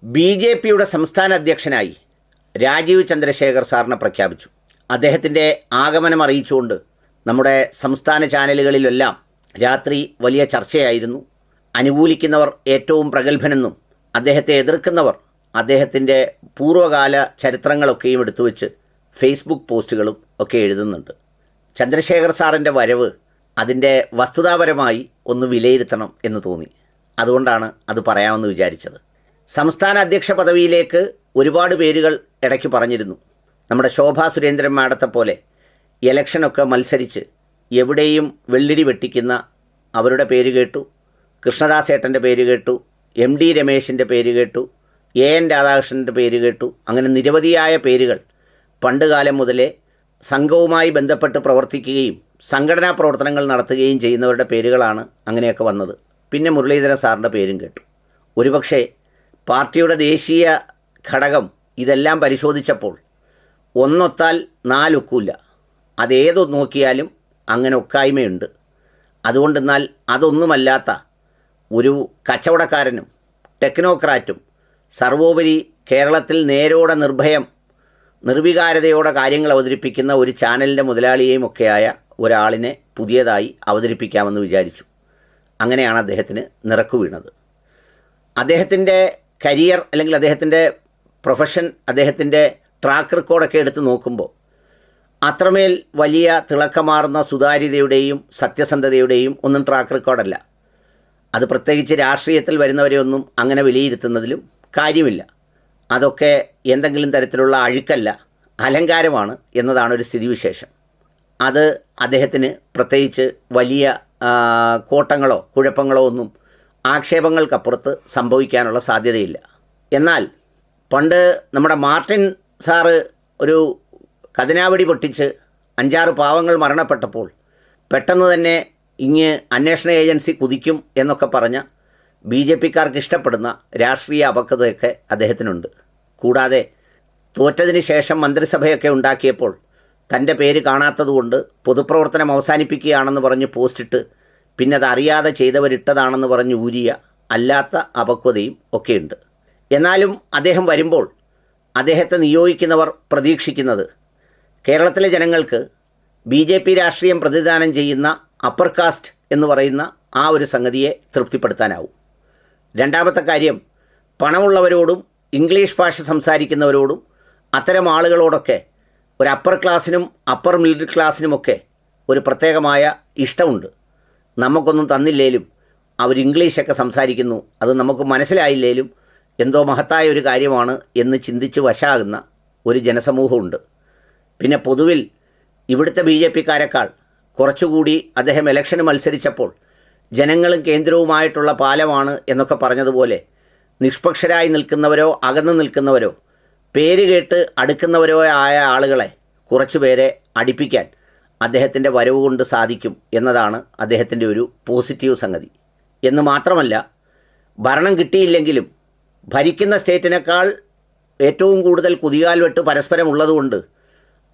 BJPയുടെ സംസ്ഥാന അധ്യക്ഷനായി രാജീവ് ചന്ദ്രശേഖർ സാറിനെ പ്രഖ്യാപിച്ചു. അദ്ദേഹത്തിൻ്റെ ആഗമനം അറിയിച്ചുകൊണ്ട് നമ്മുടെ സംസ്ഥാന ചാനലുകളിലെല്ലാം രാത്രി വലിയ ചർച്ചയായിരുന്നു. അനുകൂലിക്കുന്നവർ ഏറ്റവും പ്രഗത്ഭനെന്നും അദ്ദേഹത്തെ എതിർക്കുന്നവർ അദ്ദേഹത്തിൻ്റെ പൂർവ്വകാല ചരിത്രങ്ങളൊക്കെയും എടുത്തുവെച്ച് ഫേസ്ബുക്ക് പോസ്റ്റുകളും ഒക്കെ എഴുതുന്നുണ്ട്. ചന്ദ്രശേഖർ സാറിൻ്റെ വരവ് അതിൻ്റെ വസ്തുതാപരമായി ഒന്ന് വിലയിരുത്തണം എന്ന് തോന്നി. അതുകൊണ്ടാണ് അത് പറയാമെന്ന് വിചാരിച്ചത്. സംസ്ഥാന അധ്യക്ഷ പദവിയിലേക്ക് ഒരുപാട് പേരുകൾ ഇടയ്ക്ക് പറഞ്ഞിരുന്നു. നമ്മുടെ ശോഭാ സുരേന്ദ്രൻ മാഡത്തെ പോലെ ഇലക്ഷനൊക്കെ മത്സരിച്ച് എവിടെയും വെള്ളിടി വെട്ടിക്കുന്ന അവരുടെ പേര് കേട്ടു. കൃഷ്ണദാസേട്ടൻ്റെ പേര് കേട്ടു. MD രമേശിൻ്റെ പേര് കേട്ടു. AN രാധാകൃഷ്ണൻ്റെ പേര് കേട്ടു. അങ്ങനെ നിരവധിയായ പേരുകൾ പണ്ടുകാലം മുതലേ സംഘവുമായി ബന്ധപ്പെട്ട് പ്രവർത്തിക്കുകയും സംഘടനാ പ്രവർത്തനങ്ങൾ നടത്തുകയും ചെയ്യുന്നവരുടെ പേരുകളാണ് അങ്ങനെയൊക്കെ വന്നത്. പിന്നെ മുരളീധരൻ സാറിൻ്റെ പേരും കേട്ടു. ഒരുപക്ഷെ പാർട്ടിയുടെ ദേശീയ ഘടകം ഇതെല്ലാം പരിശോധിച്ചപ്പോൾ ഒന്നൊത്താൽ നാലൊക്കില്ല. അതേത് നോക്കിയാലും അങ്ങനെ ഒക്കായ്മയുണ്ട്. അതുകൊണ്ടെന്നാൽ അതൊന്നുമല്ലാത്ത ഒരു കച്ചവടക്കാരനും ടെക്നോക്രാറ്റും സർവോപരി കേരളത്തിൽ നേരോടെ നിർവികാരതയോടെ കാര്യങ്ങൾ അവതരിപ്പിക്കുന്ന ഒരു ചാനലിൻ്റെ മുതലാളിയെയും ഒക്കെയായ ഒരാളിനെ പുതിയതായി അവതരിപ്പിക്കാമെന്ന് വിചാരിച്ചു. അങ്ങനെയാണ് അദ്ദേഹത്തിന് നിറക്കു വീണത്. അദ്ദേഹത്തിൻ്റെ കരിയർ അല്ലെങ്കിൽ അദ്ദേഹത്തിൻ്റെ പ്രൊഫഷൻ, അദ്ദേഹത്തിൻ്റെ ട്രാക്ക് റെക്കോർഡൊക്കെ എടുത്ത് നോക്കുമ്പോൾ അത്രമേൽ വലിയ തിളക്കമാർന്ന സുതാര്യതയുടെയും സത്യസന്ധതയുടെയും ഒന്നും ട്രാക്ക് റെക്കോർഡല്ല. അത് പ്രത്യേകിച്ച് രാഷ്ട്രീയത്തിൽ വരുന്നവരെയൊന്നും അങ്ങനെ വിലയിരുത്തുന്നതിലും കാര്യമില്ല. അതൊക്കെ എന്തെങ്കിലും തരത്തിലുള്ള അഴുക്കല്ല, അലങ്കാരമാണ് എന്നതാണ് ഒരു സ്ഥിതിവിശേഷം. അത് അദ്ദേഹത്തിന് പ്രത്യേകിച്ച് വലിയ കോട്ടങ്ങളോ കുഴപ്പങ്ങളോ ഒന്നും ആക്ഷേപങ്ങൾക്കപ്പുറത്ത് സംഭവിക്കാനുള്ള സാധ്യതയില്ല. എന്നാൽ പണ്ട് നമ്മുടെ മാർട്ടിൻ സാറ് ഒരു കതിനാവെടി പൊട്ടിച്ച് 5-6 പാവങ്ങൾ മരണപ്പെട്ടപ്പോൾ പെട്ടെന്ന് തന്നെ അന്വേഷണ ഏജൻസി കുതിക്കും എന്നൊക്കെ പറഞ്ഞ BJPക്കാർക്ക് ഇഷ്ടപ്പെടുന്ന രാഷ്ട്രീയ അപക്വതയൊക്കെ അദ്ദേഹത്തിനുണ്ട്. കൂടാതെ തോറ്റതിന് ശേഷം മന്ത്രിസഭയൊക്കെ ഉണ്ടാക്കിയപ്പോൾ തൻ്റെ പേര് കാണാത്തതുകൊണ്ട് പൊതുപ്രവർത്തനം അവസാനിപ്പിക്കുകയാണെന്ന് പറഞ്ഞ് പോസ്റ്റിട്ട് പിന്നെ അത് അറിയാതെ ചെയ്തവരിട്ടതാണെന്ന് പറഞ്ഞ് ഊരിയ അല്ലാത്ത അപക്വതയും ഒക്കെയുണ്ട്. എന്നാലും അദ്ദേഹം വരുമ്പോൾ അദ്ദേഹത്തെ നിയോഗിക്കുന്നവർ പ്രതീക്ഷിക്കുന്നത് കേരളത്തിലെ ജനങ്ങൾക്ക് BJP രാഷ്ട്രീയം പ്രതിദാനം ചെയ്യുന്ന അപ്പർ കാസ്റ്റ് എന്ന് പറയുന്ന ആ ഒരു സംഗതിയെ തൃപ്തിപ്പെടുത്താനാവും. രണ്ടാമത്തെ കാര്യം, പണമുള്ളവരോടും ഇംഗ്ലീഷ് ഭാഷ സംസാരിക്കുന്നവരോടും അത്തരം ആളുകളോടൊക്കെ ഒരു അപ്പർ ക്ലാസ്സിനും അപ്പർ മിഡിൽ ക്ലാസ്സിനുമൊക്കെ ഒരു പ്രത്യേകമായ ഇഷ്ടമുണ്ട്. നമുക്കൊന്നും തന്നില്ലേലും അവർ ഇംഗ്ലീഷൊക്കെ സംസാരിക്കുന്നു, അത് നമുക്ക് മനസ്സിലായില്ലേലും എന്തോ മഹത്തായ ഒരു കാര്യമാണ് എന്ന് ചിന്തിച്ച് വശാകുന്ന ഒരു ജനസമൂഹമുണ്ട്. പിന്നെ പൊതുവിൽ ഇവിടുത്തെ BJPക്കാരെക്കാൾ കുറച്ചുകൂടി അദ്ദേഹം ഇലക്ഷന് മത്സരിച്ചപ്പോൾ ജനങ്ങളും കേന്ദ്രവുമായിട്ടുള്ള പാലമാണ് എന്നൊക്കെ പറഞ്ഞതുപോലെ നിഷ്പക്ഷരായി നിൽക്കുന്നവരോ അകന്നു നിൽക്കുന്നവരോ പേര് കേട്ട് അടുക്കുന്നവരോ ആയ ആളുകളെ കുറച്ചുപേരെ അടുപ്പിക്കാൻ അദ്ദേഹത്തിൻ്റെ വരവ് കൊണ്ട് സാധിക്കും എന്നതാണ് അദ്ദേഹത്തിൻ്റെ ഒരു പോസിറ്റീവ് സംഗതി. എന്ന് മാത്രമല്ല, ഭരണം കിട്ടിയില്ലെങ്കിലും ഭരിക്കുന്ന സ്റ്റേറ്റിനേക്കാൾ ഏറ്റവും കൂടുതൽ കുതികാൽ വെട്ട് പരസ്പരം ഉള്ളതുകൊണ്ട്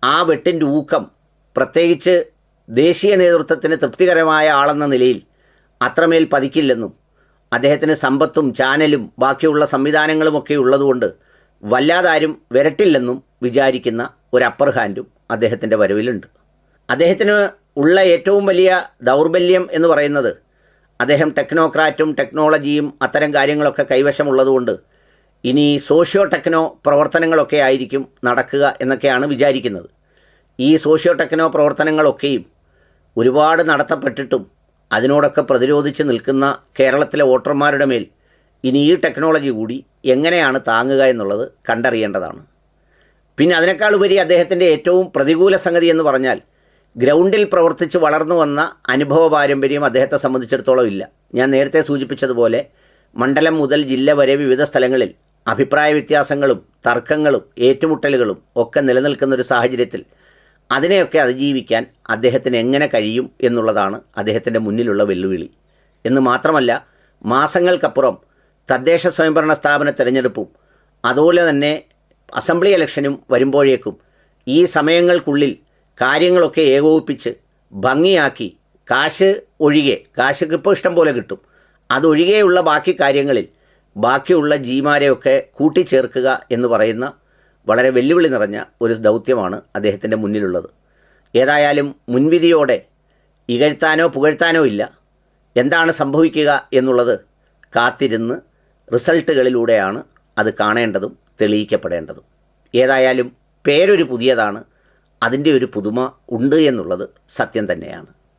ആ വെട്ടിൻ്റെ ഊക്കം പ്രത്യേകിച്ച് ദേശീയ നേതൃത്വത്തിന് തൃപ്തികരമായ ആളെന്ന നിലയിൽ അത്രമേൽ പതിക്കില്ലെന്നും അദ്ദേഹത്തിന് സമ്പത്തും ചാനലും ബാക്കിയുള്ള സംവിധാനങ്ങളുമൊക്കെ ഉള്ളതുകൊണ്ട് വല്ലാതാരും വരട്ടില്ലെന്നും വിചാരിക്കുന്ന ഒരു അപ്പർ ഹാൻഡും അദ്ദേഹത്തിൻ്റെ വരവിലുണ്ട്. അദ്ദേഹത്തിന് ഉള്ള ഏറ്റവും വലിയ ദൗർബല്യം എന്ന് പറയുന്നത് അദ്ദേഹം ടെക്നോക്രാറ്റും ടെക്നോളജിയും അത്തരം കാര്യങ്ങളൊക്കെ കൈവശമുള്ളതുകൊണ്ട് ഇനി സോഷ്യോ ടെക്നോ പ്രവർത്തനങ്ങളൊക്കെ ആയിരിക്കും നടക്കുക എന്നൊക്കെയാണ് വിചാരിക്കുന്നത്. ഈ സോഷ്യോ ടെക്നോ പ്രവർത്തനങ്ങളൊക്കെയും ഒരുപാട് നടത്തപ്പെട്ടിട്ടും അതിനോടൊക്കെ പ്രതിരോധിച്ച് നിൽക്കുന്ന കേരളത്തിലെ വോട്ടർമാരുടെ മേൽ ഇനി ഈ ടെക്നോളജി കൂടി എങ്ങനെയാണ് താങ്ങുക എന്നുള്ളത് കണ്ടറിയേണ്ടതാണ്. പിന്നെ അതിനേക്കാൾ ഉപരി അദ്ദേഹത്തിൻ്റെ ഏറ്റവും പ്രതികൂല സംഗതി എന്ന് പറഞ്ഞാൽ ഗ്രൗണ്ടിൽ പ്രവർത്തിച്ച് വളർന്നു വന്ന അനുഭവ പാരമ്പര്യം അദ്ദേഹത്തെ സംബന്ധിച്ചിടത്തോളം ഇല്ല. ഞാൻ നേരത്തെ സൂചിപ്പിച്ചതുപോലെ മണ്ഡലം മുതൽ ജില്ല വരെ വിവിധ സ്ഥലങ്ങളിൽ അഭിപ്രായ വ്യത്യാസങ്ങളും തർക്കങ്ങളും ഏറ്റുമുട്ടലുകളും ഒക്കെ നിലനിൽക്കുന്നൊരു സാഹചര്യത്തിൽ അതിനെയൊക്കെ അതിജീവിക്കാൻ അദ്ദേഹത്തിന് എങ്ങനെ കഴിയും എന്നുള്ളതാണ് അദ്ദേഹത്തിൻ്റെ മുന്നിലുള്ള വെല്ലുവിളി. എന്ന് മാത്രമല്ല, മാസങ്ങൾക്കപ്പുറം തദ്ദേശ സ്വയംഭരണ സ്ഥാപന തിരഞ്ഞെടുപ്പും അതുപോലെ തന്നെ അസംബ്ലി ഇലക്ഷനും വരുമ്പോഴേക്കും ഈ സമയങ്ങൾക്കുള്ളിൽ കാര്യങ്ങളൊക്കെ ഏകോപിപ്പിച്ച് ഭംഗിയാക്കി കാശ് ഒഴികെ, കാശ് ഇപ്പോൾ ഇഷ്ടം പോലെ കിട്ടും, അതൊഴികെയുള്ള ബാക്കി കാര്യങ്ങളിൽ ബാക്കിയുള്ള ജീമാരെയൊക്കെ കൂട്ടിച്ചേർക്കുക എന്ന് പറയുന്ന വളരെ വെല്ലുവിളി നിറഞ്ഞ ഒരു ദൗത്യമാണ് അദ്ദേഹത്തിൻ്റെ മുന്നിലുള്ളത്. ഏതായാലും മുൻവിധിയോടെ ഇകഴ്ത്താനോ പുകഴ്ത്താനോ ഇല്ല. എന്താണ് സംഭവിക്കുക എന്നുള്ളത് കാത്തിരുന്ന് റിസൾട്ടുകളിലൂടെയാണ് അത് കാണേണ്ടതും തെളിയിക്കപ്പെടേണ്ടതും. ഏതായാലും പേരൊരു പുതിയതാണ്, അതിൻ്റെ ഒരു പുതുമ ഉണ്ട് എന്നുള്ളത് സത്യം തന്നെയാണ്.